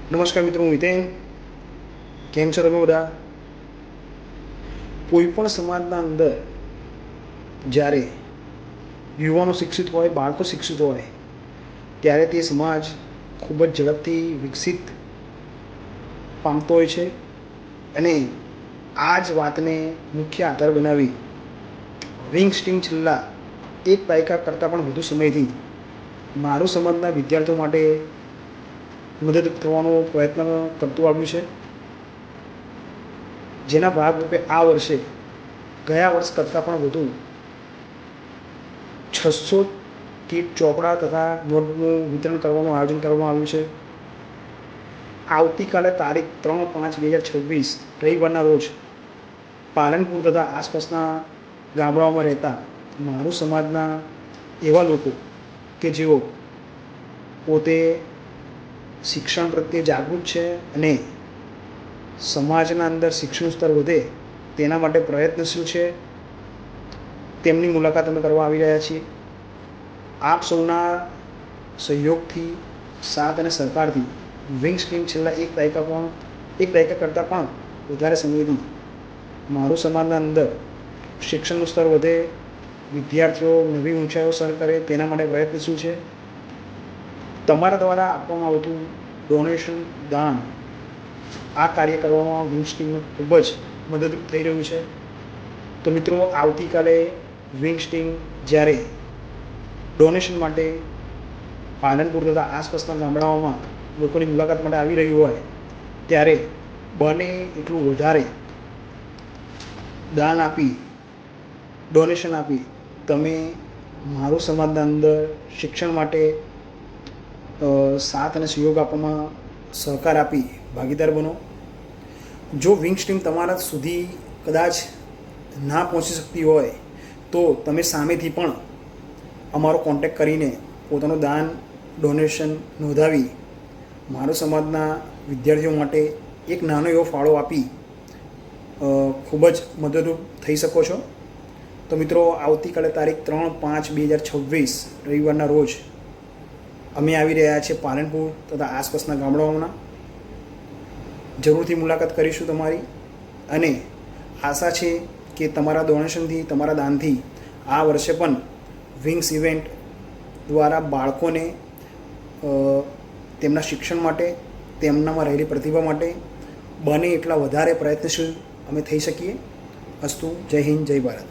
નમસ્કાર મિત્રો, હું હિતેન. કેમ છો તમે બધા? કોઈ પણ સમાજના અંદર જ્યારે યુવાનો શિક્ષિત હોય, બાળકો શિક્ષિત હોય, ત્યારે તે સમાજ ખૂબ જ ઝડપથી વિકસિત પામતો હોય છે. અને આ જ વાતને મુખ્ય આધાર બનાવી વિંગ્સ ટીમ છેલ્લા એક દાયકા કરતાં પણ વધુ સમયથી મારું સમાજના વિદ્યાર્થીઓ માટે મદદ થવાનો પ્રયત્ન કરતું આવ્યું છે, જેના ભાગરૂપે આ વર્ષે ગયા વર્ષ કરતાં પણ વધુ 600 કીટ, ચોપડા તથા નોટબુકનું વિતરણ કરવાનું આયોજન કરવામાં આવ્યું છે. આવતીકાલે તારીખ 3/5/2026 રવિવારના રોજ પાલનપુર તથા આસપાસના ગામડાઓમાં રહેતા મારું સમાજના એવા લોકો કે જેઓ પોતે શિક્ષણ પ્રત્યે જાગૃત છે અને સમાજના અંદર શિક્ષણ સ્તર વધે તેના માટે પ્રયત્નશીલ છે, તેમની મુલાકાત અમે કરવા આવી રહ્યા છીએ. આપ સૌના સહયોગથી, સાથ અને સહકારથી વિંગ્સ ટીમ છેલ્લા એક દાયકા કરતાં પણ વધારે સમયથી મારું સમાજના અંદર શિક્ષણનું સ્તર વધે, વિદ્યાર્થીઓ નવી ઊંચાઈઓ સર કરે તેના માટે પ્રયત્નશીલ છે. તમારા દ્વારા આપવામાં આવતું ડોનેશન, દાન આ કાર્ય કરવામાં વિંગ્સ ટીમને ખૂબ જ મદદરૂપ થઈ રહ્યું છે. તો મિત્રો, આવતીકાલે વિંગ્સ ટીમ જ્યારે ડોનેશન માટે પાલનપુર તથા આસપાસના ગામડાઓમાં લોકોની મુલાકાત માટે આવી રહ્યું હોય ત્યારે બને એટલું વધારે દાન આપી, ડોનેશન આપી તમે મારું સમાજના અંદર શિક્ષણ માટે સાથ અને સહયોગ આપવામાં સહકાર આપી ભાગીદાર બનો. જો વિંગ્સ ટીમ તમારા સુધી કદાચ ના પહોંચી શકતી હોય તો તમે સામેથી પણ અમારો કોન્ટેક્ટ કરીને પોતાનું દાન, ડોનેશન નોંધાવી મારો સમાજના વિદ્યાર્થીઓ માટે એક નાનો એવો ફાળો આપી ખૂબ જ મદદરૂપ થઈ શકો છો. તો મિત્રો, આવતીકાલે તારીખ 3/5/2026 રવિવારના રોજ અમે આવી રહ્યા છીએ પાલનપુર તથા આસપાસના ગામડાઓના. જરૂરથી મુલાકાત કરીશું તમારી, અને આશા છે કે તમારા ડોનેશનથી, તમારા દાનથી આ વર્ષે પણ વિંગ્સ ઇવેન્ટ દ્વારા બાળકોને તેમના શિક્ષણ માટે, તેમનામાં રહેલી પ્રતિભા માટે બને એટલા વધારે પ્રયત્નશીલ અમે થઈ શકીએ. અસ્તુ. જય હિન્દ, જય ભારત.